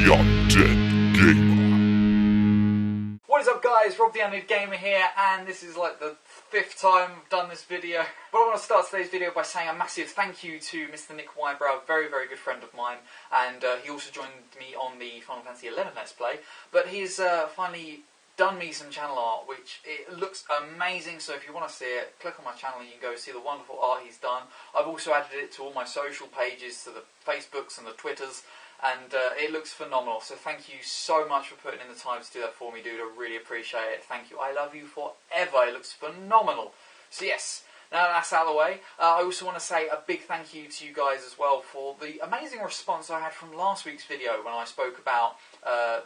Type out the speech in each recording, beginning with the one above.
The Undead Gamer. What is up guys, Rob the Undead Gamer here, and this is like the 5th time I've done this video. But I want to start today's video by saying a massive thank you to Mr. Nick Wybrow, a very good friend of mine, and he also joined me on the Final Fantasy XI Let's Play. But he's finally done me some channel art, which it looks amazing, so if you want to see it, click on my channel and you can go see the wonderful art he's done. I've also added it to all my social pages, to the Facebooks and the Twitters, and it looks phenomenal, so thank you so much for putting in the time to do that for me, dude. I really appreciate it. Thank you. I love you forever. It looks phenomenal. So yes, now that that's out of the way, I also want to say a big thank you to you guys as well for the amazing response I had from last week's video when I spoke about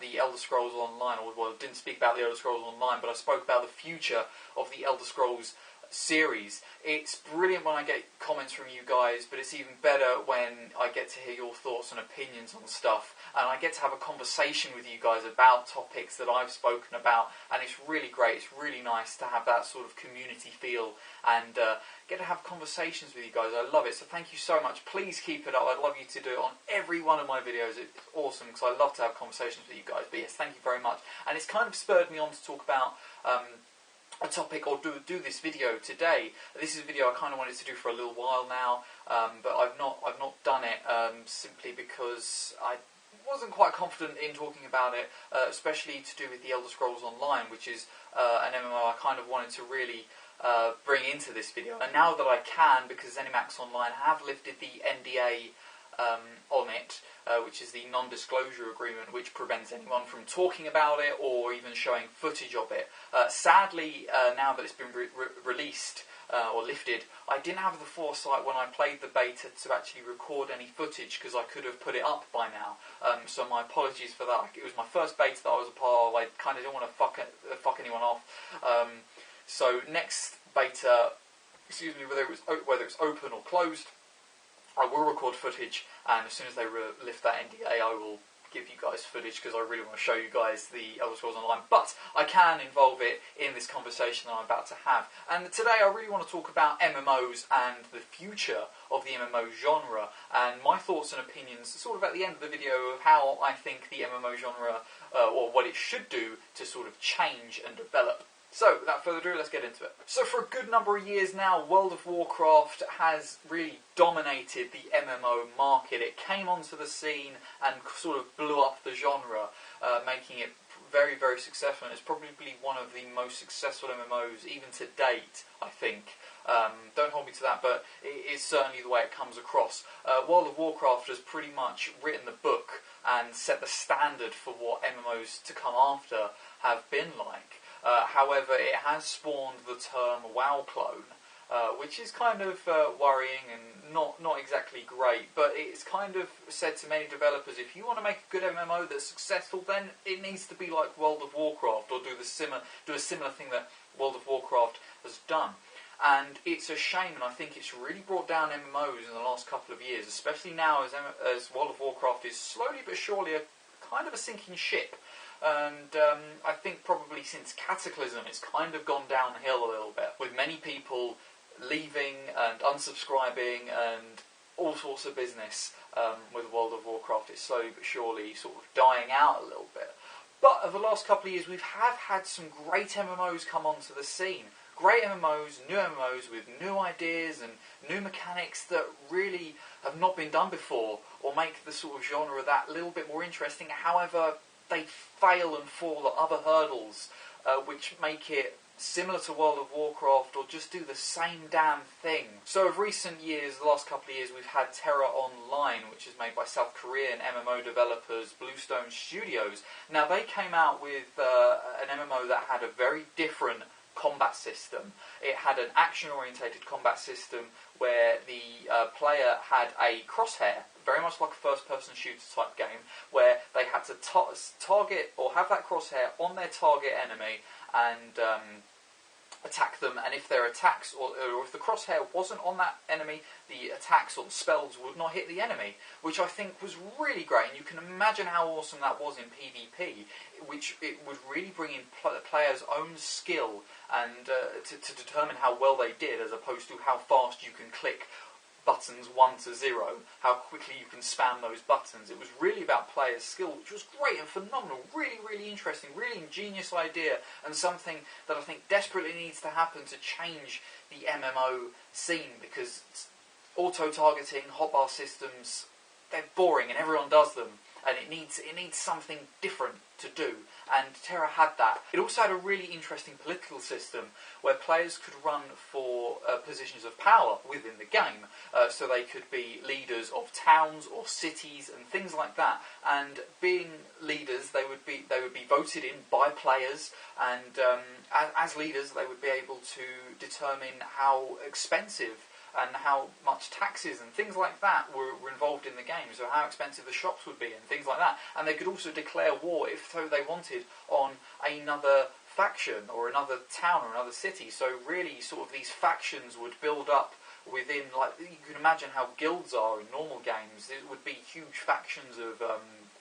the Elder Scrolls Online, or well, I didn't speak about the Elder Scrolls Online, but I spoke about the future of the Elder Scrolls series. It's brilliant when I get comments from you guys, but it's even better when I get to hear your thoughts and opinions on stuff, and I get to have a conversation with you guys about topics that I've spoken about, and it's really great. It's really nice to have that sort of community feel and get to have conversations with you guys. I love it, so thank you so much. Please keep it up. I'd love you to do it on every one of my videos. It's awesome because I love to have conversations with you guys. But yes, thank you very much, and it's kind of spurred me on to talk about a topic, or do this video today. This is a video I kind of wanted to do for a little while now, but I've not done it simply because I wasn't quite confident in talking about it, especially to do with the Elder Scrolls Online, which is an MMO I kind of wanted to really bring into this video. And now that I can, because ZeniMax Online have lifted the NDA on it, which is the non-disclosure agreement, which prevents anyone from talking about it or even showing footage of it. Sadly, now that it's been released or lifted, I didn't have the foresight when I played the beta to actually record any footage, because I could have put it up by now. So my apologies for that. It was my first beta that I was a part of. I kind of didn't want to fuck anyone off. So next beta, excuse me, whether it's open or closed, I will record footage, and as soon as they lift that NDA, I will give you guys footage, because I really want to show you guys the Elder Scrolls Online. But I can involve it in this conversation that I'm about to have. And today I really want to talk about MMOs and the future of the MMO genre, and my thoughts and opinions sort of at the end of the video of how I think the MMO genre, or what it should do to sort of change and develop. So, without further ado, let's get into it. So for a good number of years now, World of Warcraft has really dominated the MMO market. It came onto the scene and sort of blew up the genre, making it very successful. And it's probably one of the most successful MMOs, even to date, I think. Don't hold me to that, but it's certainly the way it comes across. World of Warcraft has pretty much written the book and set the standard for what MMOs to come after have been like. However, it has spawned the term WoW clone, which is kind of worrying and not exactly great, but it's kind of said to many developers, if you want to make a good MMO that's successful, then it needs to be like World of Warcraft, or do a similar thing that World of Warcraft has done. And it's a shame, and I think it's really brought down MMOs in the last couple of years, especially now as World of Warcraft is slowly but surely a kind of a sinking ship. And I think probably since Cataclysm it's kind of gone downhill a little bit, with many people leaving and unsubscribing and all sorts of business with World of Warcraft. It's slowly but surely sort of dying out a little bit. But over the last couple of years we have had some great MMOs come onto the scene. Great MMOs, new MMOs with new ideas and new mechanics that really have not been done before, or make the sort of genre that little bit more interesting. However, they fail and fall at other hurdles, which make it similar to World of Warcraft, or just do the same damn thing. So of recent years, the last couple of years, we've had Terra Online, which is made by South Korean MMO developers Bluestone Studios. Now they came out with an MMO that had a very different combat system. It had an action-orientated combat system where the player had a crosshair, very much like a first-person shooter type game, where they had to target or have that crosshair on their target enemy and attack them, and if their attacks, or if the crosshair wasn't on that enemy, the attacks or the spells would not hit the enemy, which I think was really great, and you can imagine how awesome that was in PvP, which it would really bring in the player's own skill and to determine how well they did, as opposed to how fast you can click buttons 1 to 0, how quickly you can spam those buttons. It was really about players' skill, which was great and phenomenal, really, really interesting, really ingenious idea, and something that I think desperately needs to happen to change the MMO scene, because auto-targeting, hotbar systems, they're boring and everyone does them, and it needs something different to do, and Terra had that. It also had a really interesting political system where players could run for positions of power within the game, so they could be leaders of towns or cities and things like that. And being leaders, they would be voted in by players, and as leaders, they would be able to determine how expensive and how much taxes and things like that were involved in the game, so how expensive the shops would be and things like that. And they could also declare war, if so they wanted, on another faction or another town or another city. So really sort of these factions would build up within, like, you can imagine how guilds are in normal games. It would be huge factions of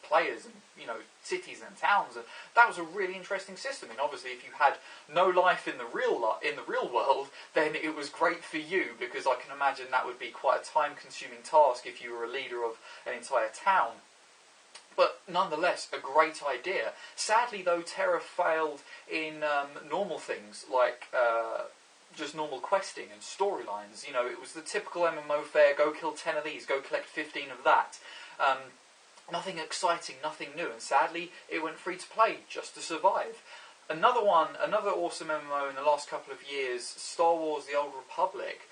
players and, you know, cities and towns, and that was a really interesting system. And obviously if you had no life in the real world, then it was great for you, because I can imagine that would be quite a time-consuming task if you were a leader of an entire town. But nonetheless, a great idea. Sadly though, Terra failed in normal things like just normal questing and storylines. You know, it was the typical MMO fare, go kill 10 of these, go collect 15 of that. Nothing exciting, nothing new, and sadly it went free to play just to survive. Another awesome MMO in the last couple of years, Star Wars: The Old Republic.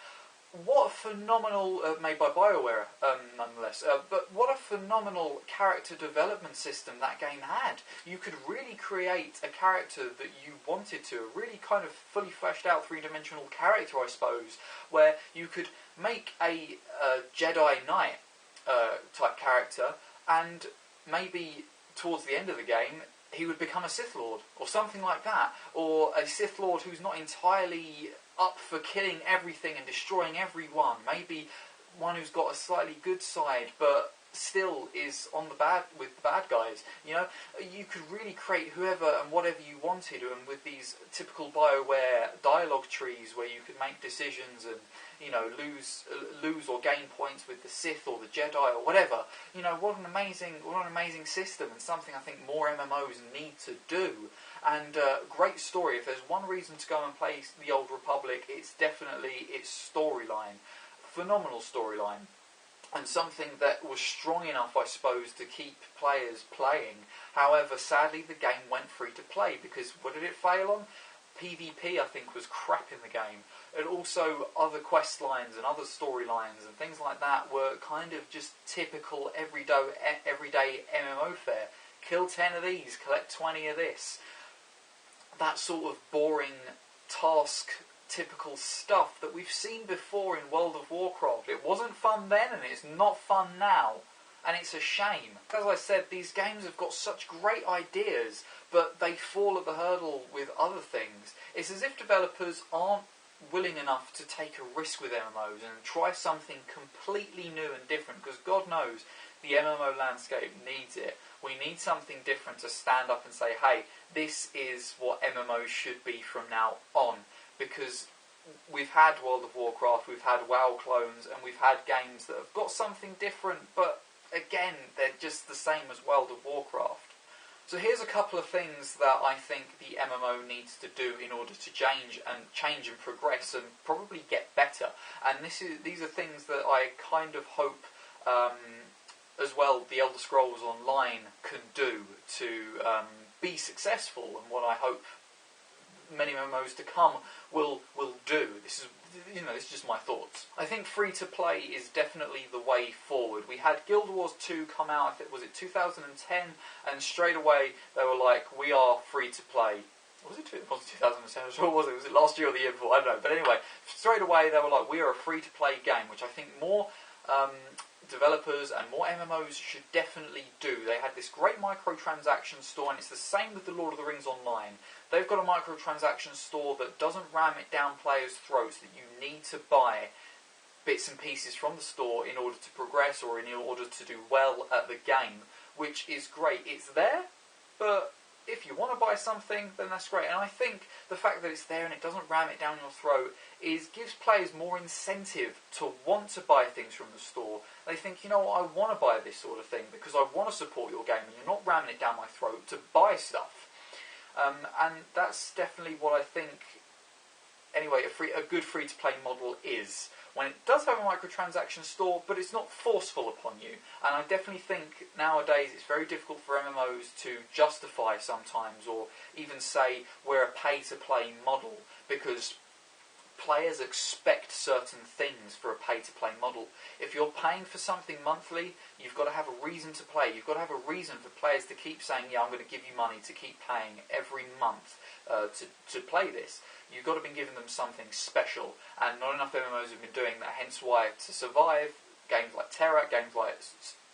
What a phenomenal, made by BioWare nonetheless, but what a phenomenal character development system that game had. You could really create a character that you wanted to, a really kind of fully fleshed out three-dimensional character, I suppose, where you could make a Jedi Knight type character, and maybe towards the end of the game he would become a Sith Lord or something like that, or a Sith Lord who's not entirely up for killing everything and destroying everyone, maybe one who's got a slightly good side but still is on with the bad guys. You know, you could really create whoever and whatever you wanted, and with these typical BioWare dialogue trees where you could make decisions and, you know, lose or gain points with the Sith or the Jedi or whatever. You know, what an amazing system, and something I think more MMOs need to do. And great story. If there's one reason to go and play The Old Republic, it's definitely its storyline. Phenomenal storyline. And something that was strong enough, I suppose, to keep players playing. However, sadly, the game went free to play, because what did it fail on? PvP, I think, was crap in the game. And also other quest lines and other storylines and things like that were kind of just typical everyday MMO fare. Kill 10 of these, collect 20 of this. That sort of boring task typical stuff that we've seen before in World of Warcraft. It wasn't fun then, and it's not fun now, and it's a shame. As I said, these games have got such great ideas, but they fall at the hurdle with other things. It's as if developers aren't willing enough to take a risk with MMOs and try something completely new and different, because God knows the MMO landscape needs it. We need something different to stand up and say, hey, this is what MMOs should be from now on. Because we've had World of Warcraft, we've had WoW clones, and we've had games that have got something different, but again, they're just the same as World of Warcraft. So here's a couple of things that I think the MMO needs to do in order to change and progress and probably get better. And these are things that I kind of hope as well the Elder Scrolls Online can do to be successful, and what I hope many MMOs to come will do. This is just my thoughts. I think free to play is definitely the way forward. We had Guild Wars 2 come out, I think, was it 2010, and straight away they were like, we are free to play. Was it 2010? I'm sure it was. Was it last year or the year before? I don't know. But anyway, straight away they were like, we are a free to play game, which I think more developers and more MMOs should definitely do. They had this great microtransaction store, and it's the same with the Lord of the Rings Online. They've got a microtransaction store that doesn't ram it down players' throats that you need to buy bits and pieces from the store in order to progress or in order to do well at the game, which is great. It's there, but if you want to buy something, then that's great. And I think the fact that it's there and it doesn't ram it down your throat gives players more incentive to want to buy things from the store. They think, you know what, I want to buy this sort of thing because I want to support your game, and you're not ramming it down my throat to buy stuff. And that's definitely what I think, anyway, a good free-to-play model is. When it does have a microtransaction store, but it's not forceful upon you. And I definitely think nowadays it's very difficult for MMOs to justify sometimes, or even say we're a pay-to-play model, because players expect certain things for a pay-to-play model. If you're paying for something monthly, you've got to have a reason to play. You've got to have a reason for players to keep saying, yeah, I'm going to give you money to keep paying every month to play this. You've got to be giving them something special, and not enough MMOs have been doing that, hence why, to survive, games like Terra, games like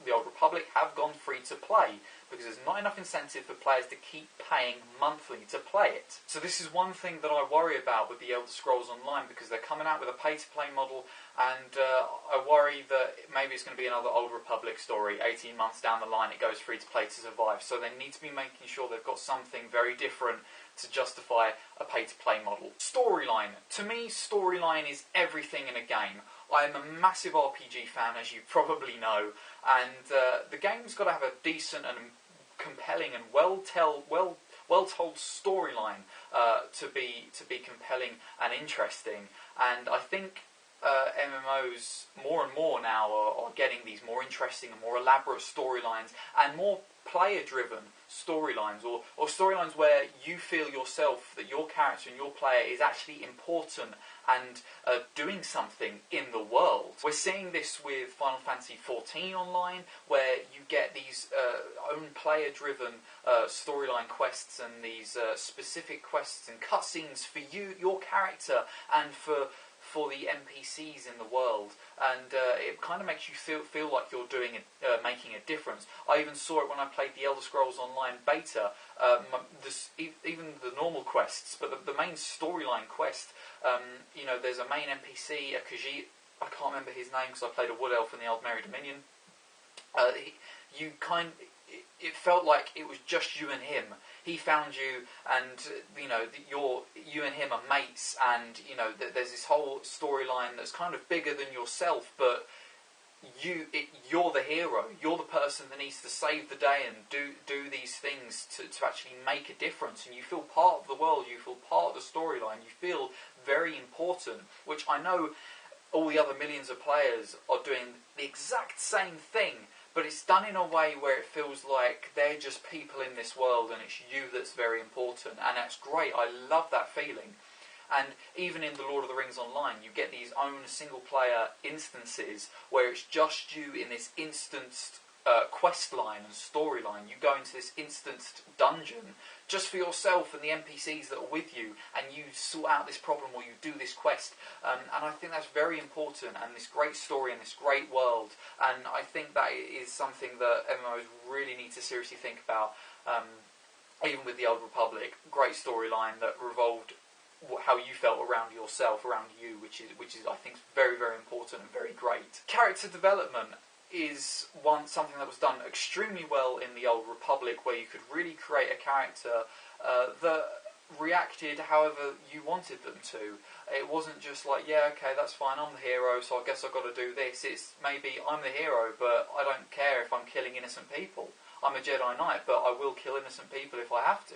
the Old Republic have gone free to play, because there's not enough incentive for players to keep paying monthly to play it. So this is one thing that I worry about with the Elder Scrolls Online, because they're coming out with a pay-to-play model, and I worry that maybe it's going to be another Old Republic story. 18 months down the line it goes free to play to survive, so they need to be making sure they've got something very different to justify a pay-to-play model. Storyline. To me, storyline is everything in a game. I am a massive RPG fan, as you probably know, and the game's got to have a decent and compelling and well-told storyline to be compelling and interesting. And I think MMOs more and more now are getting these more interesting and more elaborate storylines, and more player-driven storylines, or storylines where you feel yourself that your character and your player is actually important and doing something in the world. We're seeing this with Final Fantasy XIV Online, where you get these own player-driven storyline quests, and these specific quests and cutscenes for you, your character, and for the NPCs in the world, and it kind of makes you feel like you're making a difference. I even saw it when I played the Elder Scrolls Online beta. Even the normal quests, but the main storyline quest. You know, there's a main NPC, a Khajiit. I can't remember his name because I played a Wood Elf in the Old Merry Dominion. It felt like it was just you and him. He found you, and you know you and him are mates, and you know there's this whole storyline that's kind of bigger than yourself, but you're the hero. You're the person that needs to save the day and do these things to actually make a difference, and you feel part of the world. You feel part of the storyline. You feel very important, which I know all the other millions of players are doing the exact same thing. But it's done in a way where it feels like they're just people in this world, and it's you that's very important, and that's great. I love that feeling. And even in the Lord of the Rings Online, you get these own single-player instances where it's just you in this instanced quest line and storyline. You go into this instanced dungeon just for yourself and the NPCs that are with you, and you sort out this problem or you do this quest. And I think that's very important, and this great story and this great world. And I think that is something that MMOs really need to seriously think about. Even with the Old Republic, great storyline that revolved how you felt around yourself, around you, which is I think very, very important and very great. Character development is something that was done extremely well in the Old Republic, where you could really create a character that reacted however you wanted them to. It wasn't just like, yeah, okay, that's fine, I'm the hero, so I guess I've got to do this. It's maybe I'm the hero, but I don't care if I'm killing innocent people. I'm a Jedi Knight, but I will kill innocent people if I have to.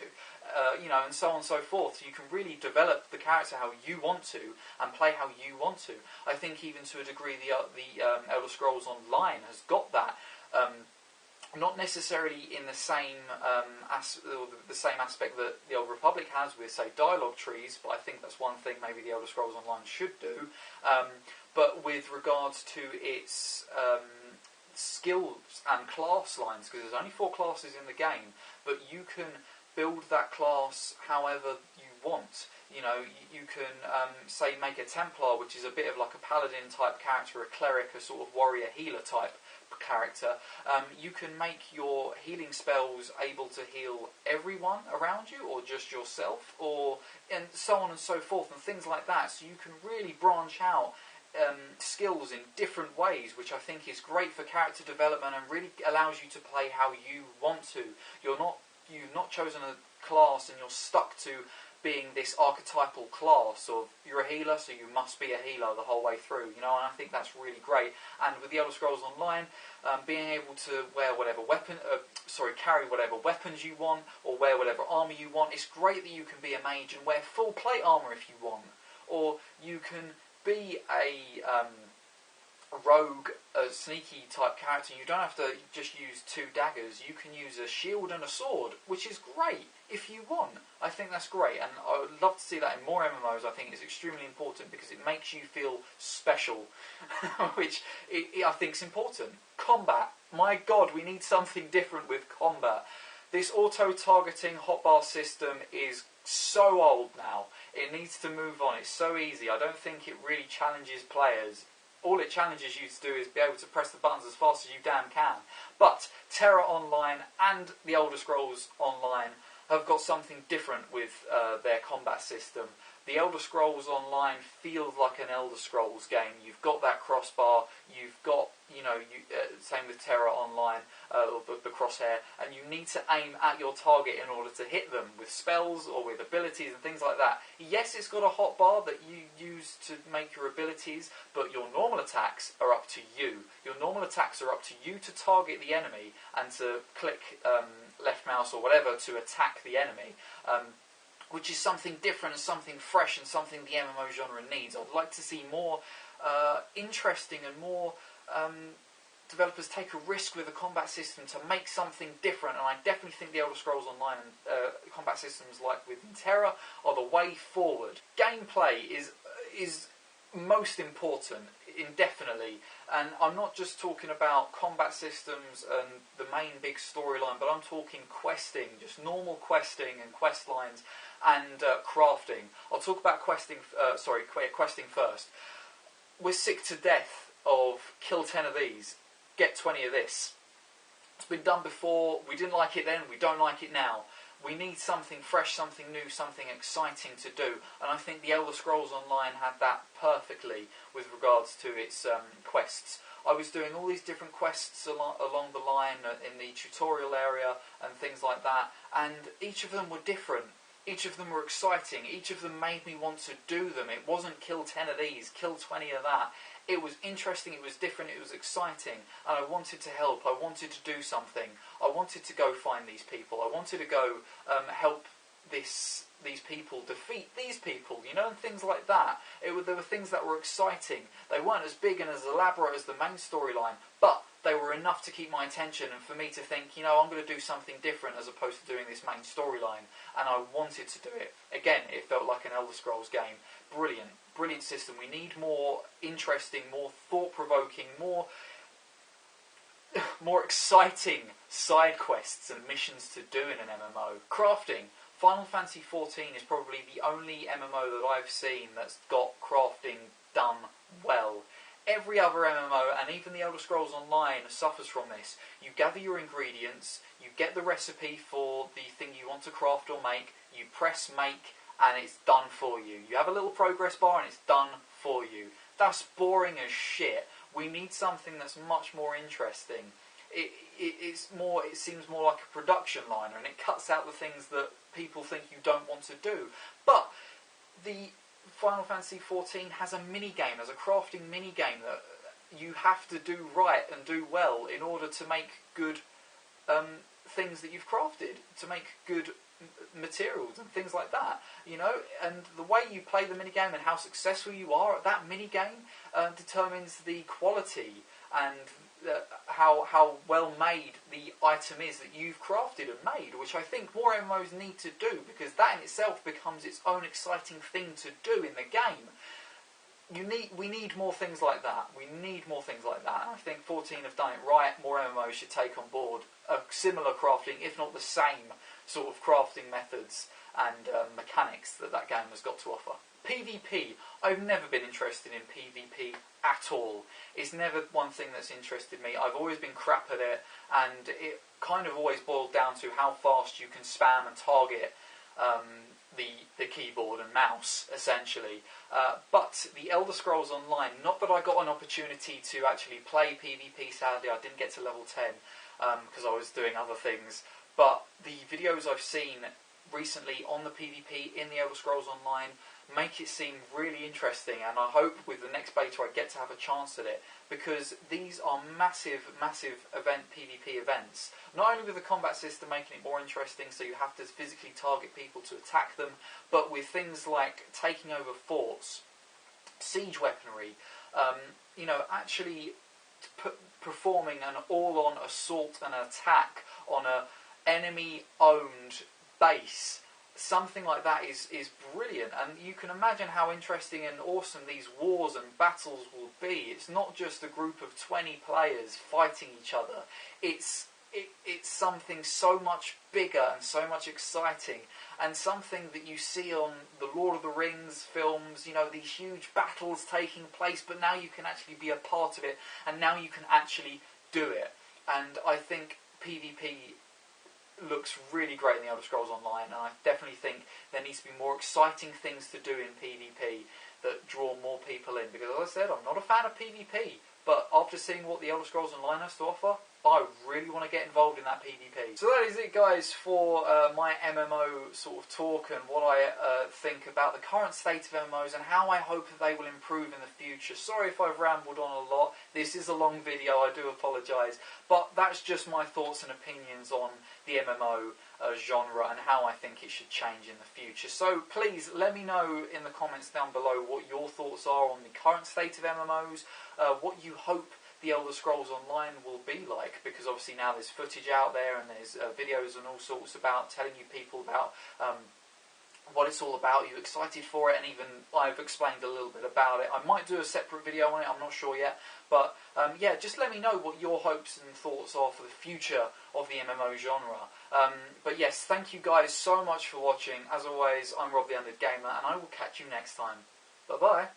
You know, and so on and so forth. So you can really develop the character how you want to, and play how you want to. I think even to a degree the Elder Scrolls Online has got that. Not necessarily in the same aspect that the Old Republic has with, say, dialogue trees, but I think that's one thing maybe the Elder Scrolls Online should do. But with regards to its skills and class lines, because there's only 4 classes in the game, but you can build that class however you want. You know, you can say make a Templar, which is a bit of like a paladin type character, a cleric, a sort of warrior healer type character. You can make your healing spells able to heal everyone around you, or just yourself, and so on and so forth, and things like that. So you can really branch out skills in different ways, which I think is great for character development and really allows you to play how you want to. You're not you've not chosen a class and you're stuck to being this archetypal class of you're a healer, so you must be a healer the whole way through, you know, and I think that's really great. And with the Elder Scrolls Online, being able to wear whatever carry whatever weapons you want, or wear whatever armour you want, it's great that you can be a mage and wear full plate armour if you want, or you can be a rogue, a sneaky type character. You don't have to just use 2 daggers. You can use a shield and a sword, which is great if you want. I think that's great, and I would love to see that in more MMOs. I think it's extremely important because it makes you feel special, which I think is important. Combat. My God, we need something different with combat. This auto-targeting hotbar system is so old now. It needs to move on. It's so easy. I don't think it really challenges players. All it challenges you to do is be able to press the buttons as fast as you damn can. But Terra Online and the Elder Scrolls Online have got something different with their combat system. The Elder Scrolls Online feels like an Elder Scrolls game. You've got that crossbar, you've got, you know, same with Terra Online, or the crosshair, and you need to aim at your target in order to hit them with spells or with abilities and things like that. Yes, it's got a hotbar that you use to make your abilities, but your normal attacks are up to you. Your normal attacks are up to you to target the enemy and to click left mouse or whatever to attack the enemy. Which is something different and something fresh and something the MMO genre needs. I'd like to see more interesting and more developers take a risk with the combat system to make something different, and I definitely think the Elder Scrolls Online and combat systems like with Terra are the way forward. Gameplay is most important, indefinitely, and I'm not just talking about combat systems and the main big storyline, but I'm talking questing, just normal questing and quest lines and crafting. I'll talk about questing first. We're sick to death of kill 10 of these, get 20 of this. It's been done before, we didn't like it then, we don't like it now. We need something fresh, something new, something exciting to do, and I think the Elder Scrolls Online had that perfectly with regards to its quests. I was doing all these different quests along the line in the tutorial area and things like that, and each of them were different. Each of them were exciting. Each of them made me want to do them. It wasn't kill 10 of these, kill 20 of that. It was interesting, it was different, it was exciting, and I wanted to help, I wanted to do something. I wanted to go find these people, I wanted to go help these people defeat these people, you know, and things like that. There were things that were exciting. They weren't as big and as elaborate as the main storyline, but they were enough to keep my attention and for me to think, you know, I'm going to do something different as opposed to doing this main storyline, and I wanted to do it. Again, it felt like an Elder Scrolls game. Brilliant. Brilliant system. We need more interesting, more thought-provoking, more exciting side quests and missions to do in an MMO. Crafting. Final Fantasy XIV is probably the only MMO that I've seen that's got crafting done well. Every other MMO, and even the Elder Scrolls Online, suffers from this. You gather your ingredients, you get the recipe for the thing you want to craft or make, you press make, and it's done for you. You have a little progress bar and it's done for you. That's boring as shit. We need something that's much more interesting. It seems more like a production liner, and it cuts out the things that people think you don't want to do. But the Final Fantasy XIV has a mini-game, has a crafting mini-game that you have to do right and do well in order to make good things that you've crafted, to make good materials and things like that, you know. And the way you play the minigame and how successful you are at that minigame determines the quality and how well made the item is that you've crafted and made, which I think more MMOs need to do, because that in itself becomes its own exciting thing to do in the game. We need more things like that. We need more things like that. And I think 14 have done it right. More MMOs should take on board a similar crafting, if not the same sort of crafting methods and mechanics that game has got to offer. PvP. I've never been interested in PvP at all. It's never one thing that's interested me. I've always been crap at it, and it kind of always boiled down to how fast you can spam and target the keyboard and mouse, essentially. But the Elder Scrolls Online, not that I got an opportunity to actually play PvP, sadly, I didn't get to level 10, because I was doing other things. But the videos I've seen recently on the PvP in the Elder Scrolls Online make it seem really interesting, and I hope with the next beta I get to have a chance at it, because these are massive, massive PvP events. Not only with the combat system making it more interesting, so you have to physically target people to attack them, but with things like taking over forts, siege weaponry, you know, actually performing an all-on assault and attack on a enemy-owned base. Something like that is brilliant, and you can imagine how interesting and awesome these wars and battles will be. It's not just a group of 20 players fighting each other. It's something so much bigger and so much exciting, and something that you see on the Lord of the Rings films, you know, these huge battles taking place, but now you can actually be a part of it, and now you can actually do it. And I think PvP looks really great in the Elder Scrolls Online, and I definitely think there needs to be more exciting things to do in PvP that draw more people in, because as I said, I'm not a fan of PvP, but after seeing what the Elder Scrolls Online has to offer, I really want to get involved in that PvP. So that is it, guys, for my MMO sort of talk and what I think about the current state of MMOs and how I hope that they will improve in the future. Sorry if I've rambled on a lot. This is a long video, I do apologise. But that's just my thoughts and opinions on the MMO genre and how I think it should change in the future. So please let me know in the comments down below what your thoughts are on the current state of MMOs, what you hope the Elder Scrolls Online will be like, because obviously now there's footage out there and there's videos and all sorts about telling you people about what it's all about. You're excited for it, and even I've explained a little bit about it. I might do a separate video on it, I'm not sure yet, but yeah, just let me know what your hopes and thoughts are for the future of the MMO genre. But yes, thank you guys so much for watching. As always, I'm Rob the Undead Gamer, and I will catch you next time. Bye bye.